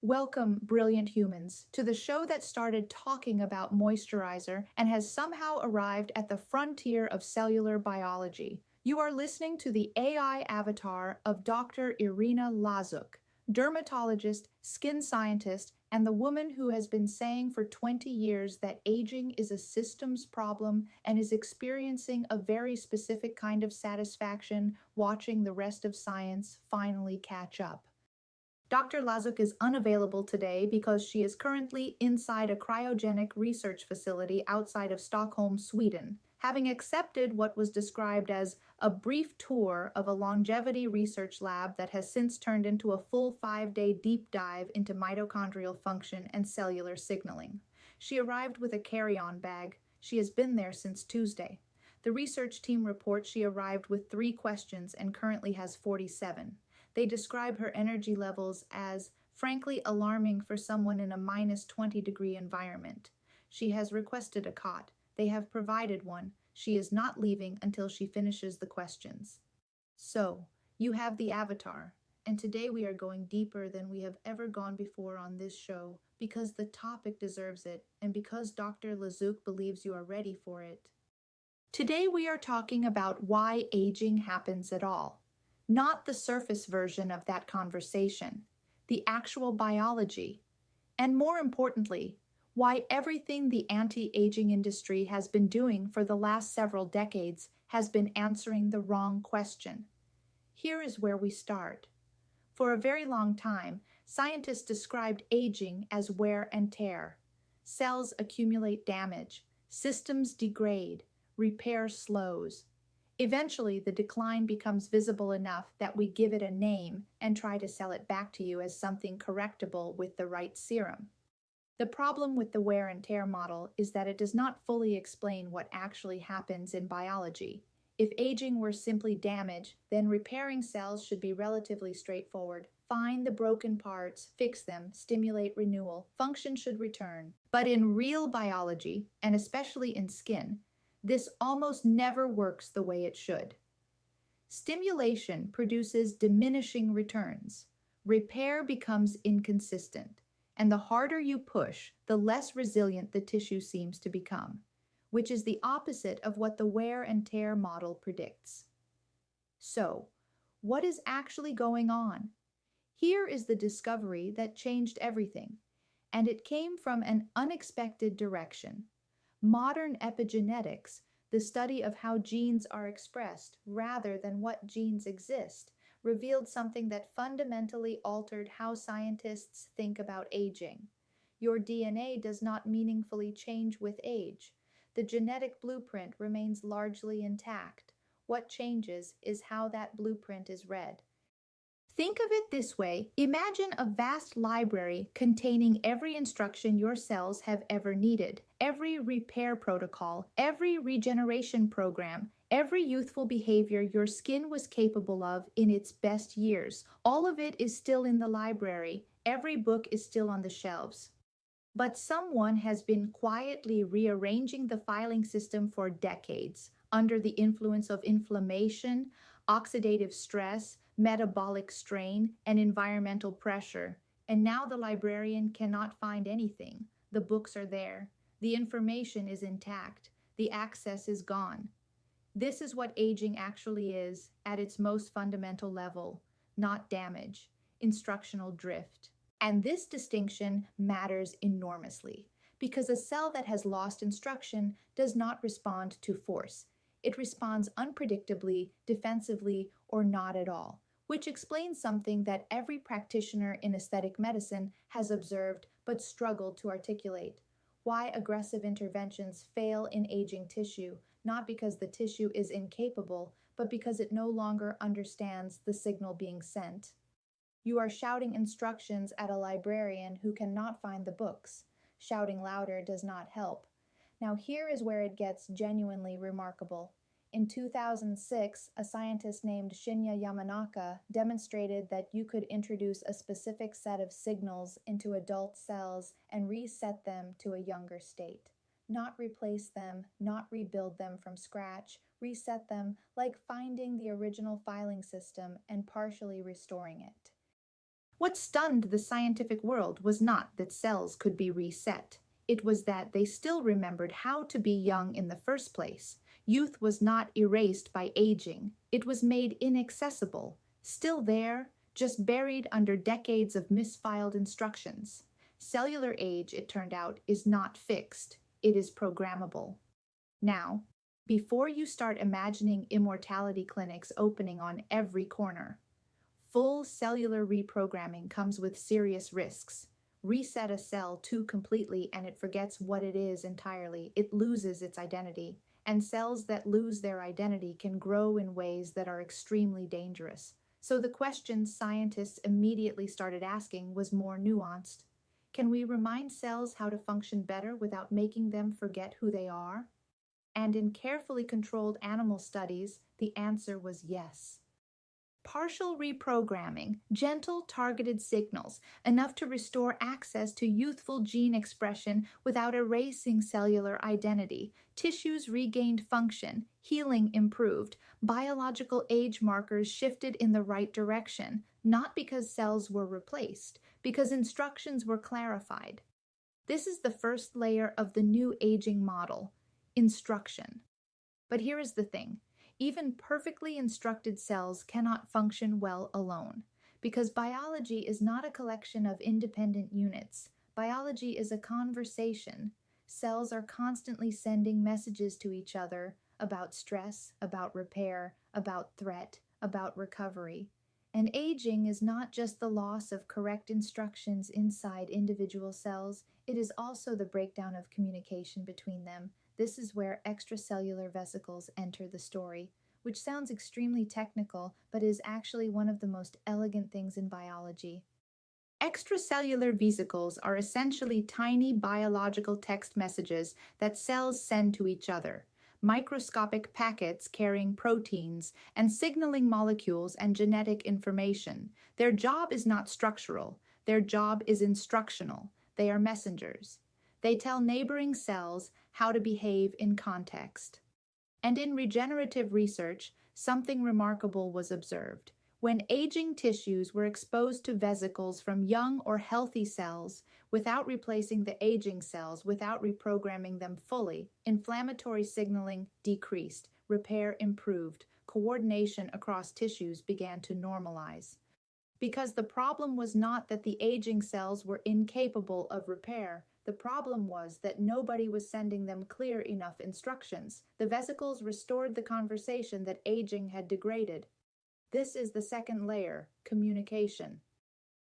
Welcome, brilliant humans, to the show that started talking about moisturizer and has somehow arrived at the frontier of cellular biology. You are listening to the AI avatar of Dr. Irina Lazuk, dermatologist, skin scientist, and the woman who has been saying for 20 years that aging is a systems problem and is experiencing a very specific kind of satisfaction watching the rest of science finally catch up. Dr. Lazuk is unavailable today because she is currently inside a cryogenic research facility outside of Stockholm, Sweden, having accepted what was described as a brief tour of a longevity research lab that has since turned into a full 5-day deep dive into mitochondrial function and cellular signaling. She arrived with a carry-on bag. She has been there since Tuesday. The research team reports she arrived with 3 questions and currently has 47. They describe her energy levels as frankly alarming for someone in a minus 20-degree environment. She has requested a cot. They have provided one. She is not leaving until she finishes the questions. So, you have the avatar, and today we are going deeper than we have ever gone before on this show because the topic deserves it and because Dr. Lazuk believes you are ready for it. Today we are talking about why aging happens at all. Not the surface version of that conversation, the actual biology, and more importantly, why everything the anti-aging industry has been doing for the last several decades has been answering the wrong question. Here is where we start. For a very long time, scientists described aging as wear and tear. Cells accumulate damage, systems degrade, repair slows. Eventually, the decline becomes visible enough that we give it a name and try to sell it back to you as something correctable with the right serum. The problem with the wear and tear model is that it does not fully explain what actually happens in biology. If aging were simply damage, then repairing cells should be relatively straightforward. Find the broken parts, fix them, stimulate renewal, function should return. But in real biology, and especially in skin, this almost never works the way it should. Stimulation produces diminishing returns. Repair becomes inconsistent. And the harder you push, the less resilient the tissue seems to become, which is the opposite of what the wear and tear model predicts. So, what is actually going on? Here is the discovery that changed everything, and it came from an unexpected direction. Modern epigenetics, the study of how genes are expressed rather than what genes exist, revealed something that fundamentally altered how scientists think about aging. Your DNA does not meaningfully change with age. The genetic blueprint remains largely intact. What changes is how that blueprint is read. Think of it this way. Imagine a vast library containing every instruction your cells have ever needed, every repair protocol, every regeneration program, every youthful behavior your skin was capable of in its best years. All of it is still in the library. Every book is still on the shelves. But someone has been quietly rearranging the filing system for decades under the influence of inflammation, oxidative stress, metabolic strain, and environmental pressure. And now the librarian cannot find anything. The books are there. The information is intact. The access is gone. This is what aging actually is at its most fundamental level, not damage, instructional drift. And this distinction matters enormously because a cell that has lost instruction does not respond to force. It responds unpredictably, defensively, or not at all, which explains something that every practitioner in aesthetic medicine has observed but struggled to articulate. Why aggressive interventions fail in aging tissue, not because the tissue is incapable, but because it no longer understands the signal being sent. You are shouting instructions at a librarian who cannot find the books. Shouting louder does not help. Now here is where it gets genuinely remarkable. In 2006, a scientist named Shinya Yamanaka demonstrated that you could introduce a specific set of signals into adult cells and reset them to a younger state. Not replace them, not rebuild them from scratch, reset them like finding the original filing system and partially restoring it. What stunned the scientific world was not that cells could be reset. It was that they still remembered how to be young in the first place. Youth was not erased by aging. It was made inaccessible, still there, just buried under decades of misfiled instructions. Cellular age, it turned out, is not fixed. It is programmable. Now, before you start imagining immortality clinics opening on every corner, full cellular reprogramming comes with serious risks. Reset a cell too completely and it forgets what it is entirely. It loses its identity. And cells that lose their identity can grow in ways that are extremely dangerous. So the question scientists immediately started asking was more nuanced. Can we remind cells how to function better without making them forget who they are? And in carefully controlled animal studies, the answer was yes. Partial reprogramming, gentle targeted signals, enough to restore access to youthful gene expression without erasing cellular identity. Tissues regained function, healing improved, biological age markers shifted in the right direction, not because cells were replaced, because instructions were clarified. This is the first layer of the new aging model, instruction. But here is the thing. Even perfectly instructed cells cannot function well alone, because biology is not a collection of independent units. Biology is a conversation. Cells are constantly sending messages to each other about stress, about repair, about threat, about recovery. And aging is not just the loss of correct instructions inside individual cells, it is also the breakdown of communication between them. This is where extracellular vesicles enter the story, which sounds extremely technical, but is actually one of the most elegant things in biology. Extracellular vesicles are essentially tiny biological text messages that cells send to each other, microscopic packets carrying proteins and signaling molecules and genetic information. Their job is not structural, their job is instructional. They are messengers. They tell neighboring cells how to behave in context. And in regenerative research, something remarkable was observed. When aging tissues were exposed to vesicles from young or healthy cells without replacing the aging cells, without reprogramming them fully, inflammatory signaling decreased, repair improved, coordination across tissues began to normalize. Because the problem was not that the aging cells were incapable of repair. The problem was that nobody was sending them clear enough instructions. The vesicles restored the conversation that aging had degraded. This is the second layer, communication.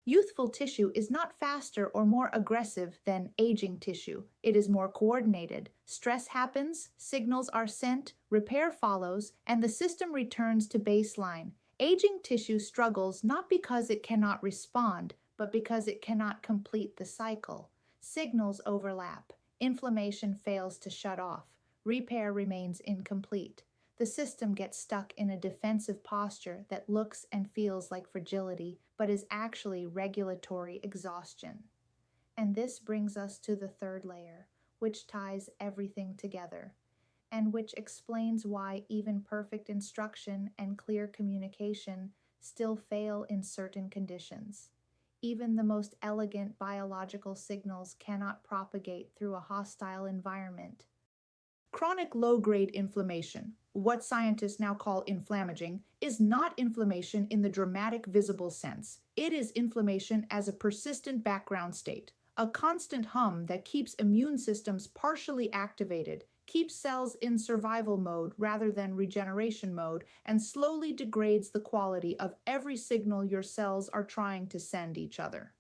Youthful tissue is not faster or more aggressive than aging tissue. It is more coordinated. Stress happens, signals are sent, repair follows, and the system returns to baseline. Aging tissue struggles not because it cannot respond, but because it cannot complete the cycle. Signals overlap. Inflammation fails to shut off. Repair remains incomplete. The system gets stuck in a defensive posture that looks and feels like fragility, but is actually regulatory exhaustion. And this brings us to the third layer, which ties everything together, and which explains why even perfect instruction and clear communication still fail in certain conditions. Even the most elegant biological signals cannot propagate through a hostile environment. Chronic low-grade inflammation, what scientists now call inflammaging, is not inflammation in the dramatic visible sense. It is inflammation as a persistent background state, a constant hum that keeps immune systems partially activated, keeps cells in survival mode rather than regeneration mode, and slowly degrades the quality of every signal your cells are trying to send each other.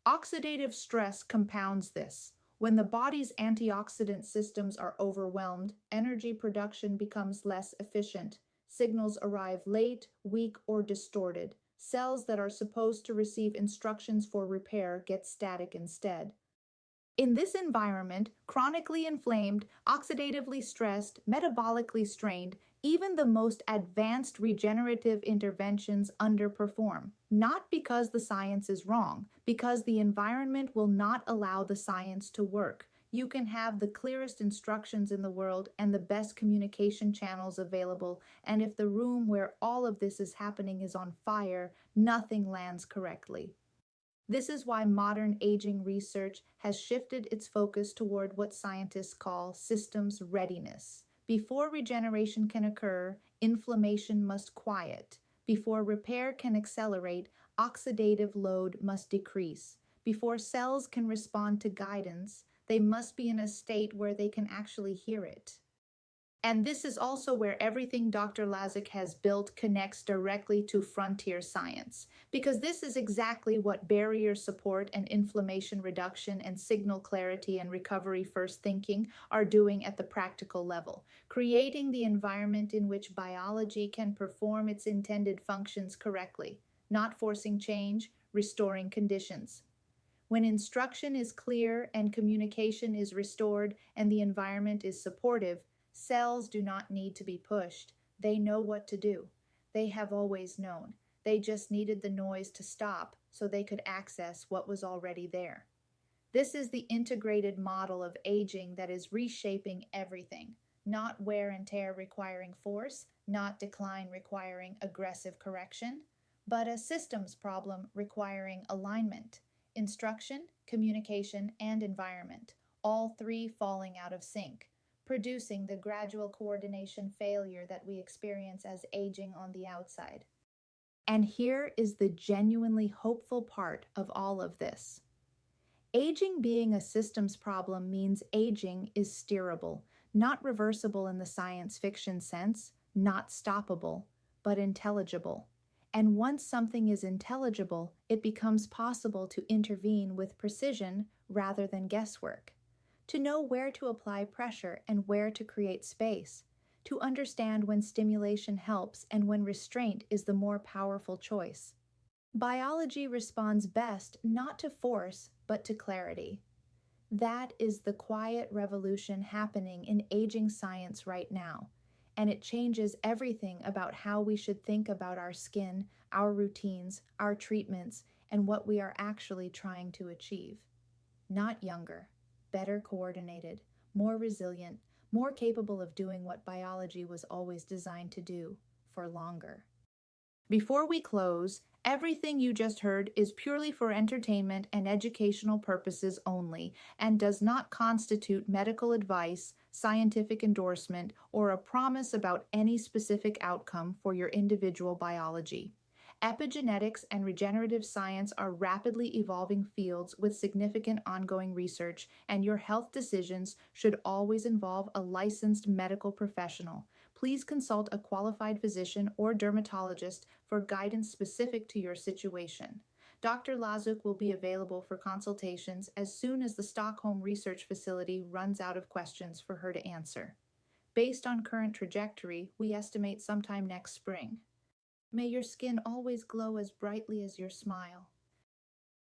Oxidative stress compounds this. When the body's antioxidant systems are overwhelmed, energy production becomes less efficient. Signals arrive late, weak, or distorted. Cells that are supposed to receive instructions for repair get static instead. In this environment, chronically inflamed, oxidatively stressed, metabolically strained, even the most advanced regenerative interventions underperform. Not because the science is wrong, because the environment will not allow the science to work. You can have the clearest instructions in the world and the best communication channels available, and if the room where all of this is happening is on fire, nothing lands correctly. This is why modern aging research has shifted its focus toward what scientists call systems readiness. Before regeneration can occur, inflammation must quiet. Before repair can accelerate, oxidative load must decrease. Before cells can respond to guidance, they must be in a state where they can actually hear it. And this is also where everything Dr. Lazuk has built connects directly to frontier science, because this is exactly what barrier support and inflammation reduction and signal clarity and recovery first thinking are doing at the practical level, creating the environment in which biology can perform its intended functions correctly, not forcing change, restoring conditions. When instruction is clear and communication is restored and the environment is supportive, cells do not need to be pushed. They know what to do. They have always known. They just needed the noise to stop so they could access what was already there. This is the integrated model of aging that is reshaping everything, not wear and tear requiring force, not decline requiring aggressive correction, but a systems problem requiring alignment, instruction, communication, and environment, all three falling out of sync, producing the gradual coordination failure that we experience as aging on the outside. And here is the genuinely hopeful part of all of this. Aging being a systems problem means aging is steerable, not reversible in the science fiction sense, not stoppable, but intelligible. And once something is intelligible, it becomes possible to intervene with precision rather than guesswork. To know where to apply pressure and where to create space. To understand when stimulation helps and when restraint is the more powerful choice. Biology responds best not to force, but to clarity. That is the quiet revolution happening in aging science right now, and it changes everything about how we should think about our skin, our routines, our treatments, and what we are actually trying to achieve. Not younger, better coordinated, more resilient, more capable of doing what biology was always designed to do, for longer. Before we close, everything you just heard is purely for entertainment and educational purposes only and does not constitute medical advice, scientific endorsement, or a promise about any specific outcome for your individual biology. Epigenetics and regenerative science are rapidly evolving fields with significant ongoing research, and your health decisions should always involve a licensed medical professional. Please consult a qualified physician or dermatologist for guidance specific to your situation. Dr. Lazuk will be available for consultations as soon as the Stockholm Research Facility runs out of questions for her to answer. Based on current trajectory, we estimate sometime next spring. May your skin always glow as brightly as your smile.